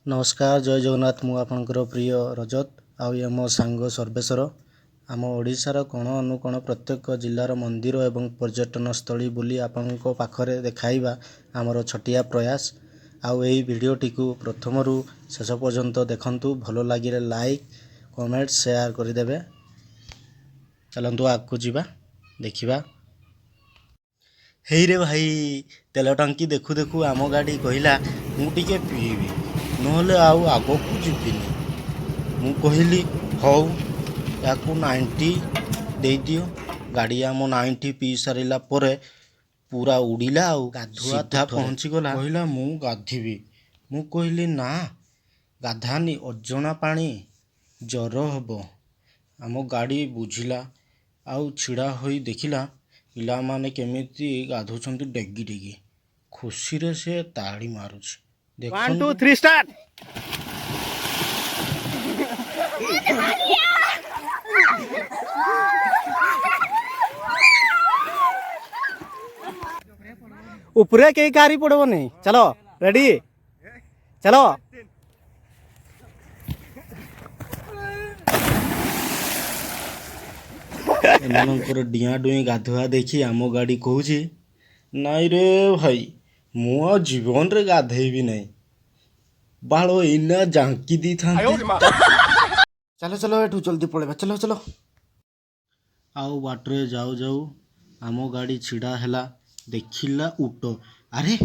नमस्कार जय जगन्नाथ मु आपणकर प्रिय रजत आउ ये मो सांग सर्वेश्वर आम ओडिशार कोण अनुकोण प्रत्येक जिल्लार मंदिर एवं पर्यटन स्थली बुली आपणको पाखरे देखाइबा आमर छटिया प्रयास आउ एही भिडियोटी को प्रथमरु शेष पर्यंत देखंतु भलो लागिले लाइक कमेंट शेयर करदेवे। चलंतु आगको जीवा देखिबा। हेई रे भाई तेल टंकी देखु देखु आम गाड़ी कहला मु टिके पीबी नहले आउ आगकू जीविनी। मु कहली हौ याकू 90 दे दियो। गाड़ी आम 90 पी सारिला परे पूरा उड़िला आउ सीधा पहुँची गला। कहला मु गाधीबी। मु कहली ना गाधानी अजଣା पानी जर हबो। आम गाड़ी बुझिला आउ छिड़ा होई देखिला पिला माने केमिति गाधुछंती डेगी डेगी। खुशी रे से ताड़ी मारुछ। 1 2 3 स्टार्ट। ऊपरे कई कारी पड़ो नहीं। चलो रेडी चलो। एमानंकर डिया डुई गाधुआ देखी आम गाड़ी कहूची नाई रे भाई मु आ जीवन रे गाधेबी नहीं बालो इना जांकी दी था। चलो चलो एठू जल्दी पड़ेबा चलो चलो। आउ बाटरे जाऊ जाऊ आम गाड़ी छिड़ा हैला देखिला उट। अरे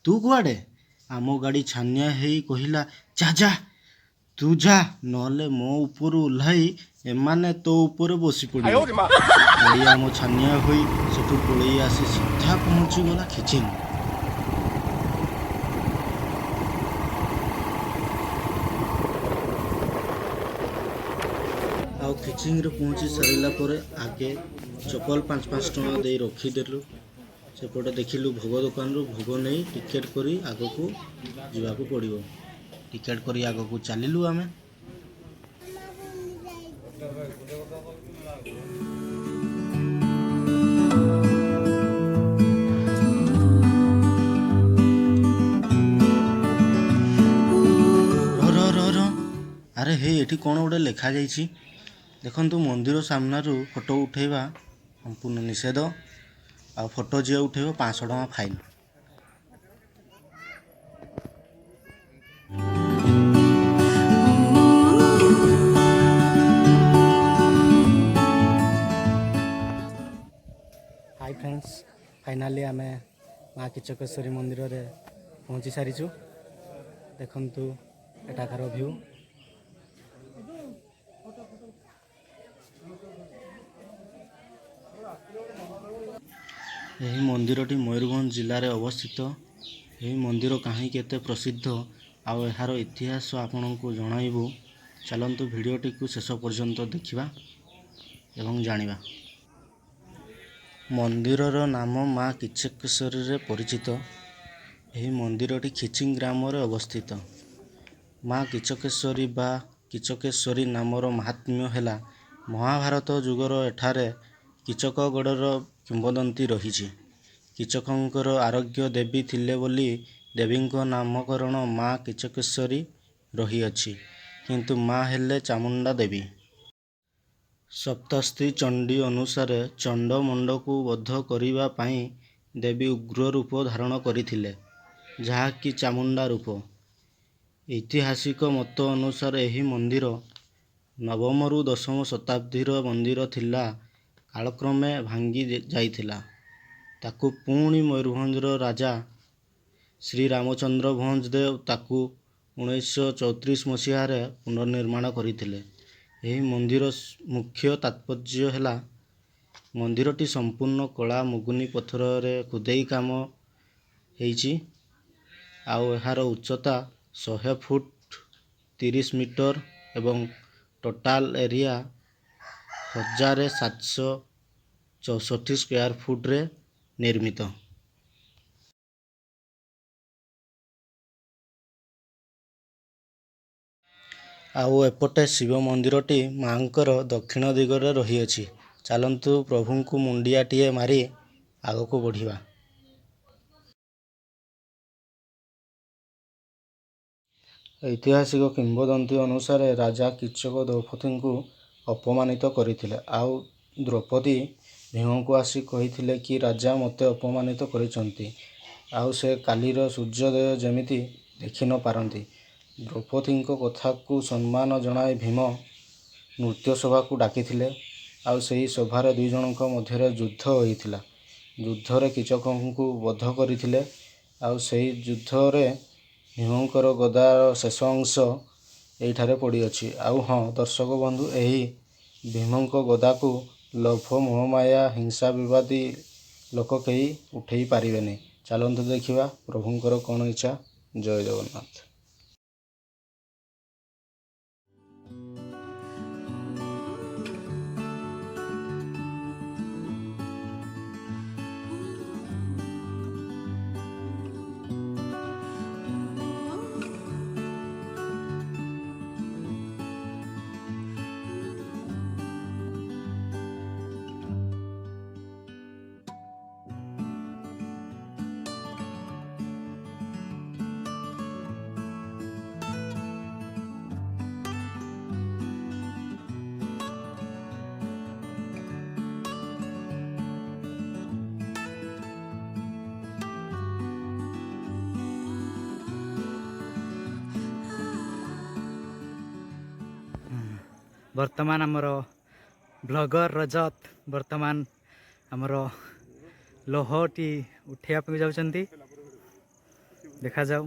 तू कुआडे? आम गाड़ी छानिया हेई कहिला जा जा तू जा नहले मो ऊपर ओह्लाई एमाने तो ऊपर बसी पड़े। गाड़ी आम छानिया होई सेठू पलई आसी सीधा पहुंची गला खिचिंग। आउ खिचिंग रे पहुंची सारिला परे आगे चपल 5-5 टका दे रखीदेलु। सेपटे देखिलु भोग दुकान रू भोग नहीं टिकेट करी आगकू जीवाकू पड़िबो। टिकेट करी आगकू चलिलु आमे। अरे हे एठी कोन गोटे लेखा जाइछि देखंतु मंदिर सामनारू फोटो उठेबा संपूर्ण निषेध आ फोटो जे उठेबो 500 टका फाइन। हाय फ्रेंड्स फाइनाली आमे माँ किचकेश्वरी मंदिर रे पहुँची सारिछु। देखंतु एटाकार व्यू। यही मंदिरटी मयूरभंज जिले में अवस्थित। यही मंदिर कहीं केते प्रसिद्ध आउ यार इतिहास आपण को जणाइबू। चलंतु भिडियोटी को शेष पर्यंत देखिबा एवं जानिबा। मंदिरर नाम माँ किचकेश्वरी रे परिचित। यही मंदिरटी खिचिंग ग्राम रे अवस्थित। माँ किचकेश्वरी बा किचकेश्वरी नामर महात्म्य हैला महाभारत जुगर एठारे किचकगढ़र किंवदंती रही। किचकंकर आरोग्य देवी थिले बोली देवींको नामकरण माँ किचकेश्वरी रही अछि किंतु माँ हेले चामुंडा देवी। सप्तस्ती चंडी अनुसार चंड मंड को वध करिबा पाई देवी उग्र रूप धारण करथिले जहाँकि चामुंडा रूप। ऐतिहासिक मत अनुसार यही मंदिर नवम रु 10म शताब्दीर मंदिर थिला कालक्रमे भांगी जाइथिला। ताकू पुणी मयूरभंजर राजा श्री रामचंद्र भंज देव ताकू 1934 मसीह पुनर्निर्माण करथिले। यही मंदिर मुख्य तात्पर्य हैला मंदिरटी संपूर्ण कला मुगुनी पत्थर रे खुदेई काम हेइची आउ एहार उच्चता 100 फुट 30 मीटर एवं टोटाल एरिया 1764 स्क्वायर फुट रे निर्मित। आउ एपटे शिव मंदिरटी मांकर दक्षिण दिगरे रही अछि। चलंतु प्रभु को मुंडियाटीए मारी आगको बढ़िबा। ଐତିହାସିକ କିମ୍ବଦନ୍ତୀ ଅନୁସାରେ ରାଜା କୀଚକ ଦ୍ରୌପଦୀଙ୍କୁ ଅପମାନିତ କରିଥିଲେ। ଆଉ ଦ୍ରୌପଦୀ ଭୀମଙ୍କୁ ଆସି କହିଥିଲେ କି ରାଜା ମୋତେ ଅପମାନିତ କରିଛନ୍ତି, ଆଉ ସେ କାଲିର ସୂର୍ଯ୍ୟୋଦୟ ଯେମିତି ଦେଖି ନ ପାରନ୍ତି। ଦ୍ରୌପଦୀଙ୍କ କଥାକୁ ସମ୍ମାନ ଜଣାଇ ଭୀମ ନୃତ୍ୟସଭାକୁ ଡାକିଥିଲେ, ଆଉ ସେହି ସଭାରେ ଦୁଇଜଣଙ୍କ ମଧ୍ୟରେ ଯୁଦ୍ଧ ହୋଇଥିଲା। ଯୁଦ୍ଧରେ କୀଚକଙ୍କୁ ବଧ କରିଥିଲେ, ଆଉ ସେହି ଯୁଦ୍ଧରେ ଭୀମଙ୍କର ଗଦାର ଶେଷ ଅଂଶ ଏଇଠାରେ ପଡ଼ିଅଛି। ଆଉ ହଁ ଦର୍ଶକ ବନ୍ଧୁ, ଏହି ଭୀମଙ୍କ ଗଦାକୁ ଲୋଭ, ମୋହମାୟା, ହିଂସା ବିବାଦୀ ଲୋକ କେହି ଉଠେଇ ପାରିବେନି। ଚାଲନ୍ତୁ ଦେଖିବା ପ୍ରଭୁଙ୍କର କ'ଣ ଇଚ୍ଛା। ଜୟ ଜଗନ୍ନାଥ। ବର୍ତ୍ତମାନ ଆମର ବ୍ଲଗର ରଜତ ବର୍ତ୍ତମାନ ଆମର ଲୌହଟି ଉଠେଇବା ପାଇଁ ଯାଉଛନ୍ତି। ଦେଖାଯାଉ।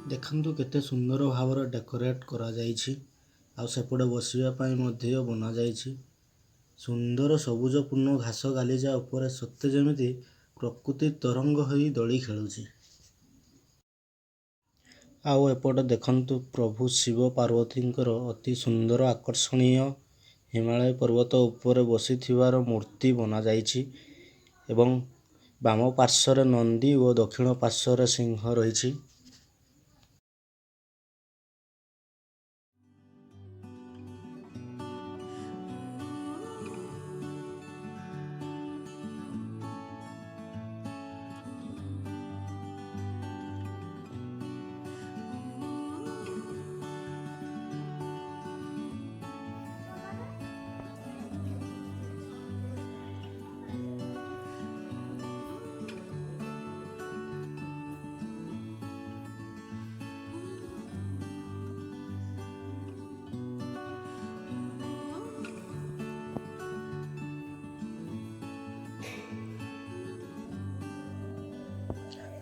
ଦେଖନ୍ତୁ କେତେ ସୁନ୍ଦର ଭାବରେ ଡେକୋରେଟ୍ କରାଯାଇଛି, ଆଉ ସେପଟେ ବସିବା ପାଇଁ ମଧ୍ୟ ବନାଯାଇଛି। ସୁନ୍ଦର ସବୁଜପୂର୍ଣ୍ଣ ଘାସ ଗାଲିଚା ଉପରେ ସତେ ଯେମିତି ପ୍ରକୃତି ତରଙ୍ଗ ହୋଇ ଦୋଳି ଖେଳୁଛି। ଆଉ ଏପଟେ ଦେଖନ୍ତୁ ପ୍ରଭୁ ଶିବ ପାର୍ବତୀଙ୍କର ଅତି ସୁନ୍ଦର ଆକର୍ଷଣୀୟ ହିମାଳୟ ପର୍ବତ ଉପରେ ବସିଥିବାର ମୂର୍ତ୍ତି ବନାଯାଇଛି, ଏବଂ ବାମ ପାର୍ଶ୍ୱରେ ନନ୍ଦୀ ଓ ଦକ୍ଷିଣ ପାର୍ଶ୍ୱରେ ସିଂହ ରହିଛି।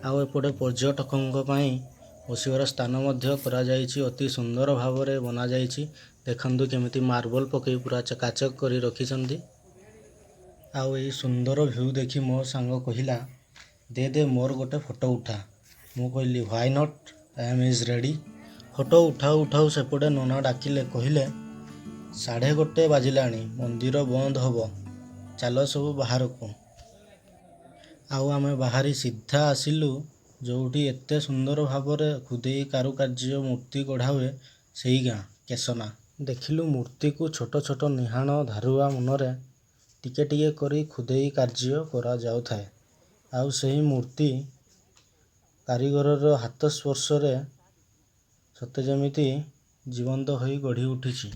ଆଉ ଏପଟେ ପର୍ଯ୍ୟଟକଙ୍କ ପାଇଁ ବସିବାର ସ୍ଥାନ ମଧ୍ୟ କରାଯାଇଛି। ଅତି ସୁନ୍ଦର ଭାବରେ ବନାଯାଇଛି। ଦେଖନ୍ତୁ କେମିତି ମାର୍ବଲ ପକାଇ ପୁରା ଚକାଚକ୍ କରି ରଖିଛନ୍ତି। ଆଉ ଏଇ ସୁନ୍ଦର ଭ୍ୟୁ ଦେଖି ମୋ ସାଙ୍ଗ କହିଲା, ଦେ ମୋର ଗୋଟେ ଫଟୋ ଉଠା। ମୁଁ କହିଲି why not, I am is ready. Photo ଉଠାଉ ଉଠାଉ ସେପଟେ ନନା ଡାକିଲେ, କହିଲେ 1:30 ବାଜିଲାଣି, ମନ୍ଦିର ବନ୍ଦ ହେବ, ଚାଲ ସବୁ ବାହାରକୁ। ଆଉ ଆମେ ବାହାରି ସିଧା ଆସିଲୁ ଯେଉଁଠି ଏତେ ସୁନ୍ଦର ଭାବରେ ଖୁଦେଇ କାରୁକାର୍ଯ୍ୟ ମୂର୍ତ୍ତି ଗଢ଼ା ହୁଏ, ସେଇ ଗାଁ କେଶନା। ଦେଖିଲୁ ମୂର୍ତ୍ତିକୁ ଛୋଟ ଛୋଟ ନିହାଣ ଧାରୁଆ ମନରେ ଟିକେ ଟିକେ କରି ଖୁଦେଇ କାର୍ଯ୍ୟ କରାଯାଉଥାଏ। ଆଉ ସେହି ମୂର୍ତ୍ତି କାରିଗରର ହାତ ସ୍ପର୍ଶରେ ସତେ ଯେମିତି ଜୀବନ୍ତ ହୋଇ ଗଢ଼ି ଉଠିଛି।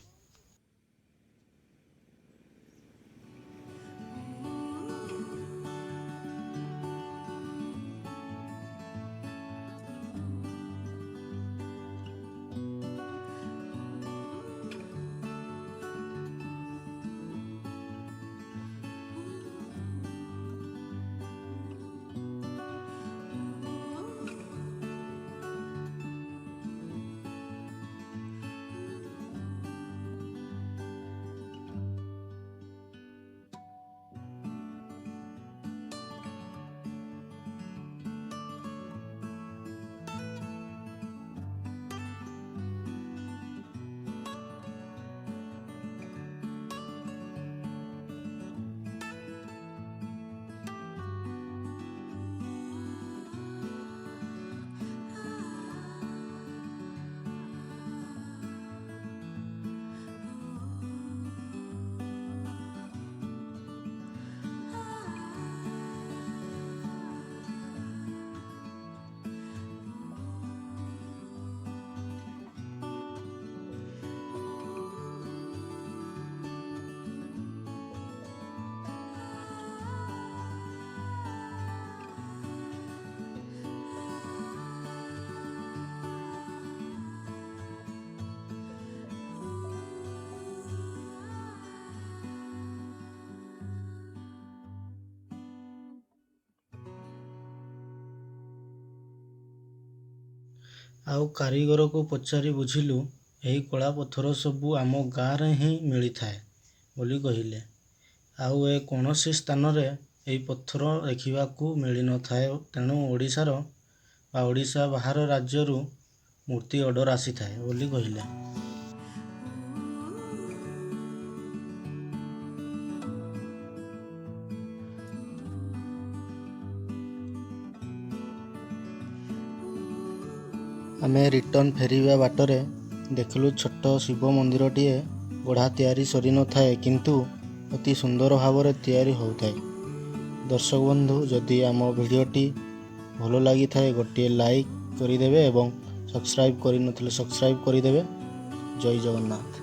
ଆଉ କାରିଗରକୁ ପଚାରି ବୁଝିଲୁ, ଏହି କଳା ପଥର ସବୁ ଆମ ଗାଁରେ ହିଁ ମିଳିଥାଏ ବୋଲି କହିଲେ। ଆଉ କୌଣସି ସ୍ଥାନରେ ଏହି ପଥର ଦେଖିବାକୁ ମିଳିନଥାଏ। ତେଣୁ ଓଡ଼ିଶାର ବା ଓଡ଼ିଶା ବାହାର ରାଜ୍ୟରୁ ମୂର୍ତ୍ତି ଅର୍ଡ଼ର ଆସିଥାଏ ବୋଲି କହିଲେ। ଆମେ ରିଟର୍ଣ୍ଣ ଫେରିବା ବାଟରେ ଦେଖିଲୁ ଛୋଟ ଶିବ ମନ୍ଦିରଟିଏ ଗଢ଼ା ତିଆରି ସରିନଥାଏ, କିନ୍ତୁ ଅତି ସୁନ୍ଦର ଭାବରେ ତିଆରି ହେଉଥାଏ। ଦର୍ଶକ ବନ୍ଧୁ, ଯଦି ଆମ ଭିଡ଼ିଓଟି ଭଲ ଲାଗିଥାଏ ଗୋଟିଏ ଲାଇକ୍ କରିଦେବେ ଏବଂ ସବସ୍କ୍ରାଇବ୍ କରିନଥିଲେ ସବସ୍କ୍ରାଇବ୍ କରିଦେବେ। ଜୟ ଜଗନ୍ନାଥ।